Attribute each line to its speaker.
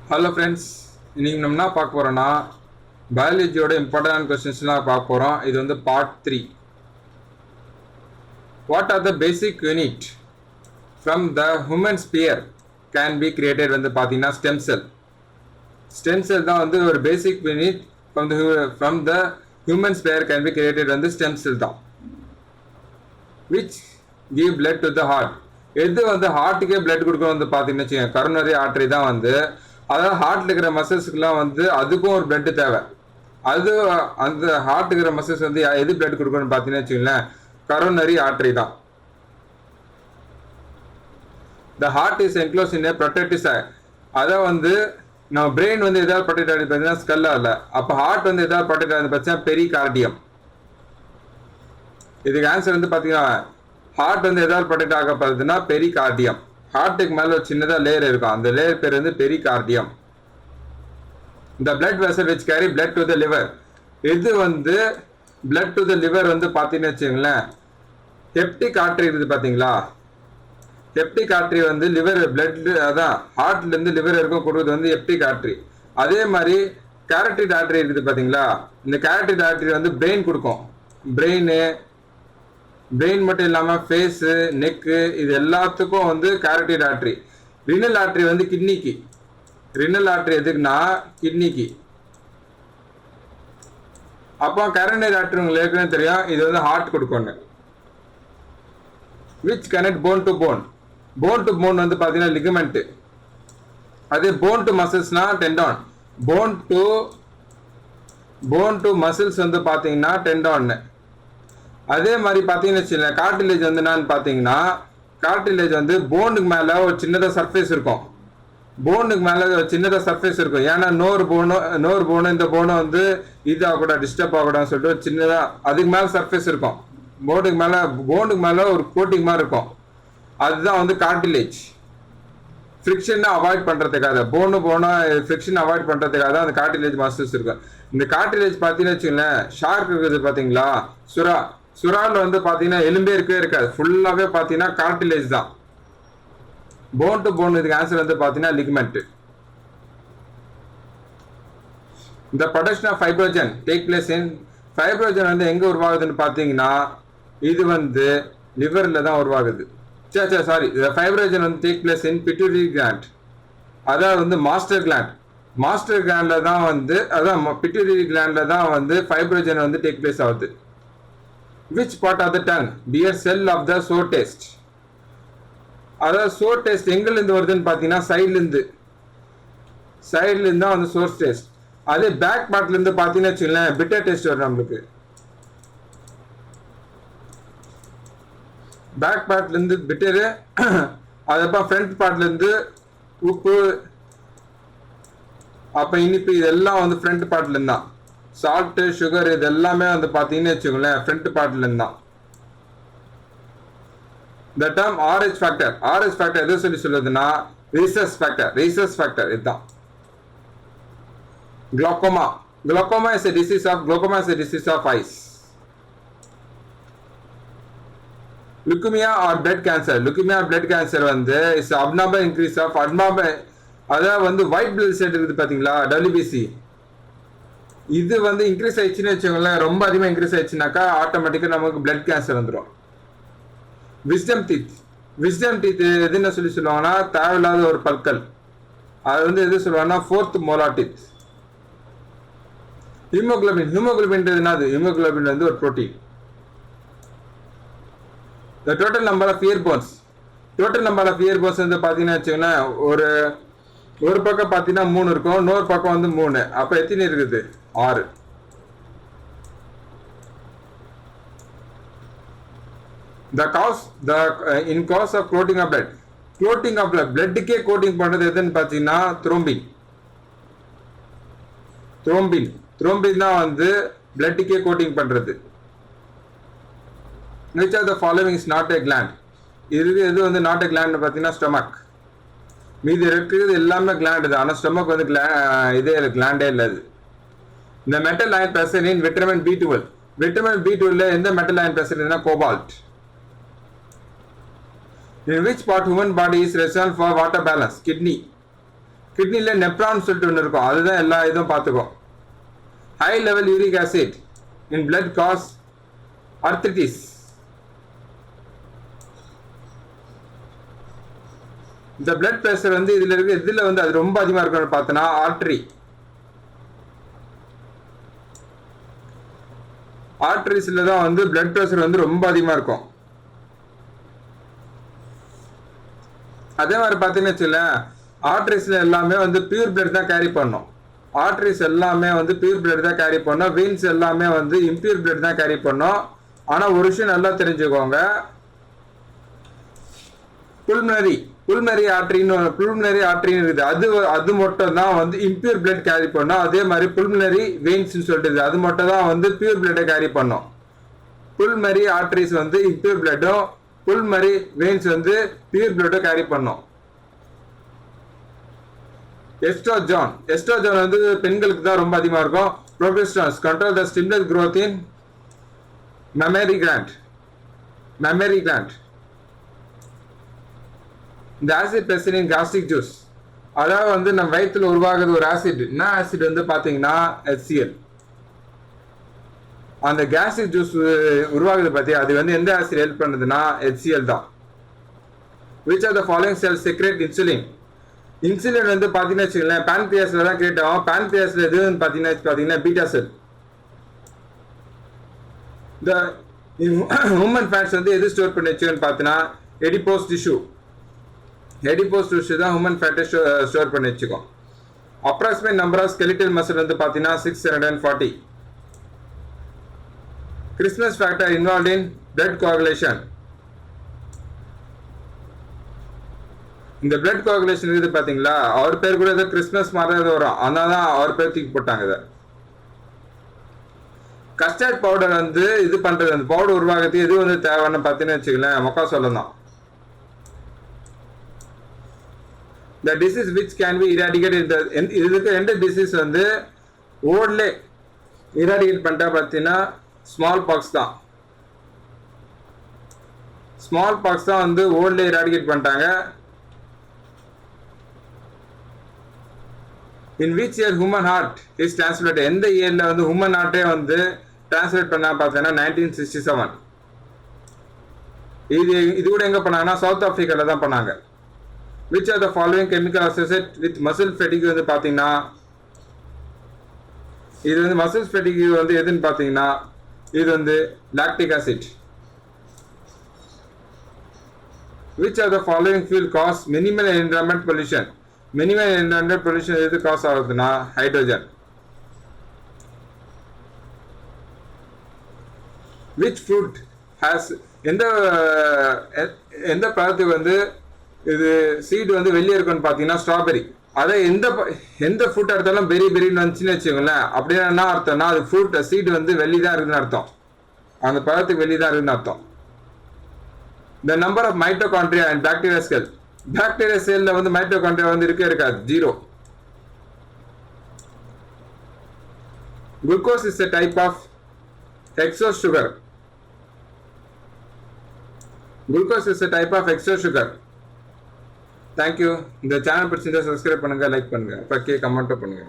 Speaker 1: Hello friends, இன்னைக்கு நம்ம என்ன பார்க்க போகிறோன்னா பயாலஜியோட இம்பார்ட்டன்ட் கொஸ்டின்ஸ்லாம் பார்க்க போகிறோம். இது வந்து part 3. What are the basic unit from the human sphere can be created வந்து பார்த்தீங்கன்னா ஸ்டெம் செல் தான் வந்து ஒரு basic unit from the human sphere can be created வந்து ஸ்டெம் செல் தான். Which give blood to the heart. எது வந்து ஹார்ட்டுக்கே blood கொடுக்கும் வந்து பார்த்தீங்கன்னு வச்சுக்கோங்க, கரோனரி ஆர்டரி தான் வந்து. அதாவது ஹார்ட்ல இருக்கிற மசில்ஸ்க்குலாம் வந்து அதுக்கும் ஒரு பிளட் தேவை. அது அந்த ஹார்ட் இருக்கிற மசில்ஸ் வந்து எது பிளட் கொடுக்கணும்னு பார்த்தீங்கன்னு வச்சுக்கோங்களேன், கரோனரி ஆர்டரி தான். The heart is enclose in a protective sac. அதை வந்து நம்ம பிரெயின் வந்து எதாவது ப்ரொடெக்ட் ஆகுது பார்த்தீங்கன்னா ஸ்கல்லா இல்லை. அப்போ ஹார்ட் வந்து எதாவது ப்ரொடெக்ட் ஆகுது பார்த்தீங்கன்னா பெரிகார்டியம். இதுக்கு ஆன்சர் வந்து பார்த்தீங்கன்னா ஹார்ட் வந்து எதாவது ப்ரொடெக்ட் ஆகப்படுதுன்னா பெரிகார்டியம். ஹார்ட்டுக்கு மேலே ஒரு சின்னதாக லேயர் இருக்கும், அந்த லேயர் பேர் வந்து பெரிகார்டியம். இந்த blood vessel which carry blood to the liver. இது வந்து பிளட் டு த லிவர் வந்து பார்த்தீங்கன்னு வச்சுங்களேன், ஹெப்டிக் ஆர்டரி இருக்குது பார்த்தீங்களா. ஹெப்டிக் ஆர்டரி வந்து லிவர் பிளட், அதான் ஹார்ட்லேருந்து லிவர் இருக்கும் கொடுக்குறது வந்து ஹெப்டிக் ஆர்டரி. அதே மாதிரி கேரட்டிட் ஆர்டரி இருக்குது பார்த்தீங்களா. இந்த கேரட்டிட் ஆர்டரி வந்து பிரெயின் கொடுக்கும். பிரெயின் மட்டும் இல்லாமல் ஃபேஸு, நெக்கு, இது எல்லாத்துக்கும் வந்து கேரட்டிட் ஆர்டரி. ரினல் ஆர்டரி வந்து கிட்னிக்கு. ரினல் ஆர்டரி எதுக்குன்னா கிட்னிக்கு. அப்போ கரோனரி ஆர்டரி உங்களுக்கு ஏற்கனவே தெரியும், இது வந்து ஹார்ட் கொடுக்கணும். Which connect bone to bone. Bone to bone வந்து பார்த்தீங்கன்னா லிகமெண்ட். அதே போன் டு மசில்ஸ்னா டெண்டான். போன் டு மசில்ஸ் வந்து பார்த்தீங்கன்னா டெண்டான். அதே மாதிரி பார்த்தீங்கன்னு வச்சுக்கோங்க, கார்டிலேஜ் வந்து என்னன்னு பார்த்தீங்கன்னா, கார்டிலேஜ் வந்து போனுக்கு மேலே ஒரு சின்னதாக சர்ஃபேஸ் இருக்கும். போனுக்கு மேலே ஒரு சின்னதாக சர்ஃபேஸ் இருக்கும். ஏன்னா நோர் போனு இந்த போனை வந்து இது ஆகக்கூடாது, டிஸ்டர்ப் ஆகக்கூடாதுன்னு சொல்லிட்டு ஒரு சின்னதாக அதுக்கு மேலே சர்ஃபேஸ் இருக்கும். போனுக்கு மேலே ஒரு கோட்டிங் மாதிரி இருக்கும். அதுதான் வந்து கார்டிலேஜ். ஃப்ரிக்ஷனை அவாய்ட் பண்ணுறதுக்காக, போனை ஃப்ரிக்ஷன் அவாய்ட் பண்ணுறதுக்காக தான் அந்த கார்டிலேஜ் மசில்ஸ் இருக்கும். இந்த கார்டிலேஜ் பார்த்தீங்கன்னு வச்சுக்கோங்களேன், ஷார்க் இருக்குது பார்த்தீங்களா, சுறாவில் வந்து பார்த்தீங்கன்னா எலும்பே இருக்காது, ஃபுல்லாகவே பார்த்தீங்கன்னா கார்டிலேஜ் தான். போன் டு போன் இதுக்கு ஆன்சர் வந்து பார்த்தீங்கன்னா லிகமெண்ட். இந்த production of fibrinogen take place in. Fibrinogen வந்து எங்கே உருவாகுதுன்னு பார்த்தீங்கன்னா இது வந்து லிவரில் தான் உருவாகுது. சாரி, ஃபைப்ரோஜன் வந்து டேக் பிளேஸ் இன் பிட்யூட்டரி கிளாண்ட். அதாவது வந்து மாஸ்டர் கிளாண்டில் தான் வந்து, அதான் பிட்யூட்டரி கிளாண்டில் தான் வந்து ஃபைப்ரோஜன் வந்து டேக் பிளேஸ் ஆகுது. Which part of the tongue bear cell of the sour taste. அதாவது சோர் டேஸ்ட் எங்கேருந்து வருதுன்னு பார்த்தீங்கன்னா சைட்லேருந்து தான் வந்து சோர் டேஸ்ட். அதே பேக் பார்ட்லேருந்து பார்த்தீங்கன்னா வச்சுங்களேன் பிட்டர் டேஸ்ட் வரும் நம்மளுக்கு. பேக் பார்ட்லேருந்து பிட்டரு, அதுக்கப்புறம் ஃப்ரண்ட் பார்ட்லேருந்து உப்பு, அப்போ இனிப்பு, இதெல்லாம் வந்து ஃப்ரண்ட் பார்ட்லேருந்து தான். சால்ட்டு, சுகர், இது எல்லாமே வந்து பார்த்தீங்கன்னு வச்சுக்கோங்களேன் ஃப்ரண்ட் பார்ட்லேருந்து தான். இந்த டேர்ம் ஆர்ஹெச் ஃபேக்டர் எது சொல்லுதுன்னா ரீசஸ் ஃபேக்டர் இதுதான். Glaucoma is a disease of eyes. Leukemia or blood cancer வந்து is abnormal increase of அதாவது வந்து ஒயிட் பிளட் செல் இருக்குது பார்த்தீங்களா, WBC. இது வந்து இன்க்ரீஸ் ஆயிடுச்சுன்னு வச்சுக்கோங்களேன், ரொம்ப அதிகமாக இன்க்ரீஸ் ஆயிடுச்சுனாக்கா ஆட்டோமேட்டிக்காக நமக்கு பிளட் கேன்சர் வந்துடும். விஸ்டம் டீத் எதுன்னு சொல்லுவாங்கன்னா தேவையில்லாத ஒரு பற்கள். அது வந்து எது சொல்லுவாங்கன்னா ஃபோர்த் மோலார் டீத். ஹீமோகுளோபின் என்னது? ஹீமோகுளோபின் வந்து ஒரு protein. The total number of ear bones வந்து பார்த்தீங்கன்னா வச்சுக்கோங்களேன், ஒரு பக்கம் பார்த்தீங்கன்னா 3 இருக்கும், இன்னொரு பக்கம் வந்து 3. அப்போ எத்தனை இருக்குது? 6. In cause of clotting of blood, பிளட்டுக்கே கோட்டிங் பண்ணுறது எதுன்னு பார்த்தீங்கன்னா த்ரோம்பின் தான் வந்து பிளட்டுக்கே கோட்டிங் பண்ணுறது. Which of the following is not a gland? எது வந்து நாட் a gland பார்த்தீங்கன்னா ஸ்டொமக். மீதி இருக்குது எல்லாமே கிளாண்ட் தான், ஆனால் ஸ்டொமக் வந்து கிளாண்டே இல்லை. இந்த metal ion present in vitamin B12 எந்த மெட்டல் அயன் பிரசன்ட்னா cobalt. In which part human body is responsible for water balance? Kidney. கிட்னியில் நெப்ரான் சொல்லிட்டு ஒன்று இருக்கும், அதுதான் எல்லா இதுவும் பார்த்துக்கும். High level uric acid in blood cause arthritis. இந்த பிளட் பிரஷர் வந்து இதுல இருக்கு, இதுல வந்து அது ரொம்ப அதிகமா இருக்கணும் பார்த்தனா ஆர்டரிஸ்ல தான் வந்து பிளட் பிரஷர் வந்து ரொம்ப அதிகமா இருக்கும். அதே மாதிரி பார்த்தீங்கன்னு வச்சுக்கோங்களேன், ஆர்டரிஸ்ல எல்லாமே வந்து பியூர் பிளட் தான் கேரி பண்ணும். ஆர்டரிஸ் எல்லாமே வந்து பியூர் பிளட் தான் கேரி பண்ணும். வெயின்ஸ் எல்லாமே வந்து இம்பியூர் பிளட் தான் கேரி பண்ணும். ஆனா ஒரு விஷயம் நல்லா தெரிஞ்சுக்கோங்க, புல்மரி ஆர்டரின்னு இருக்குது, அது மட்டும் தான் வந்து இம்பியூர் பிளட் கேரி பண்ணும். அதே மாதிரி புல்மரி வெயின்ஸ் சொல்லிட்டு அது மட்டும் தான் வந்து பியூர் பிளட்டை கேரி பண்ணும். புல்மரி ஆர்டரிஸ் வந்து இம்பியூர் பிளட்டும், புல்மரி வெயின்ஸ் வந்து பியூர் பிளட்டும் கேரி பண்ணும். எஸ்ட்ரோஜன் வந்து பெண்களுக்கு தான் ரொம்ப அதிகமா இருக்கும். Progesterone control the stimulus growth in mammary gland. இந்த acid present in gastric juice, அதாவது வந்து நம்ம வயிற்றுல உருவாகுது ஒரு ஆசிட். என்ன ஆசிட் வந்து பாத்தீங்கன்னா HCl. அந்த gastric juice உருவாகுது பத்தி அது வந்து எந்த ஆசிட் ஹெல்ப் பண்ணுதுன்னா HCl தான். Which of the following cells secrete insulin? Insulin வந்து பாத்தீங்கன்னா வச்சுக்கோங்களேன் pancreasல தான் கிரியேட் ஆகும். pancreasல எதுன்னு பாத்தீங்கன்னா பீட்டா செல். இந்த ஹியூமன் ஃபேட்ஸ் வந்து எது ஸ்டோர் பண்ணி வச்சுன்னு பார்த்தீங்கன்னா எடிபோஸ் டிஷ்யூ தான் ஹியூமன் ஃபேட்டை ஸ்டோர் பண்ணி வச்சுக்கோம். Approximate number of skeletal muscle வந்து பார்த்தீங்கன்னா 640. Christmas factor involve in blood coagulation. இந்த பிளட் கோஆகுலேஷன் இருக்குது பார்த்தீங்களா, அவர் பேர் கூட ஏதோ கிறிஸ்மஸ் மாதிரி வரும், அதனால தான் அவர் பேர் தூக்கி போட்டாங்க. இதை கஸ்டர்ட் பவுடர் வந்து இது பண்றது, அந்த பவுடர் உருவாகிறதுக்கு எது வந்து தேவைன்னு பார்த்தீங்கன்னு வச்சுக்கலேன் மொக்கா சொல்லலாம். The disease which can be eradicated, இதுக்கு எந்த டிசீஸ் வந்து ஓட்லே இராடிகேட் பண்ணிட்டா பார்த்தீங்கன்னா ஸ்மால் பாக்ஸ் தான். ஸ்மால் பாக்ஸ் தான் வந்து ஓட்லே இராடிகேட் பண்ணிட்டாங்க. In which year human heart is translate, எந்த இயர்ல வந்து ஹியூமன் ஹார்ட்டே வந்து டிரான்ஸ்லேட் பண்ணா பார்த்தீங்கன்னா 1967. இது கூட எங்க பண்ணாங்கன்னா சவுத் ஆப்பிரிக்கால தான் பண்ணாங்க. Which are the following chemical associate with muscle ஃபெட்டிக் வந்து பார்த்தீங்கன்னா இது வந்து மசில் ஃபெட்டிக் வந்து எதுன்னு பார்த்தீங்கன்னா இது வந்து lactic acid. Which are the following fuel cause minimal environment pollution. Minimal environment pollution எது காஸ் ஆகுதுன்னா ஹைட்ரோஜன். விச் ஃப்ரூட் ஹேஸ் எந்த பழத்துக்கு வந்து இது சீடு வந்து வெளியே இருக்குன்னு பார்த்தீங்கன்னா ஸ்ட்ராபெரி. அதை எந்த ஃப்ரூட் எடுத்தாலும் பெரின்னு வந்துச்சுன்னு வச்சுக்கோங்களேன், அப்படின்னா என்ன அர்த்தம்னா அது ஃப்ரூட் சீடு வந்து வெளியே தான் இருக்குதுன்னு அர்த்தம், அந்த பழத்துக்கு வெளியே தான் இருக்குதுன்னு அர்த்தம். The number of mitochondria and bacteria cell. Bacteria செல்ல வந்து மைட்டோகாண்ட்ரியா வந்து இருக்காது, 0. Glucose is a type of exosugar. Glucose is a type of exosugar. Thank you. இந்த சேனல் பிடிச்சிருந்தா சப்ஸ்கிரைப் பண்ணுங்க, லைக் பண்ணுங்க, பக்கே கமெண்ட் பண்ணுங்க.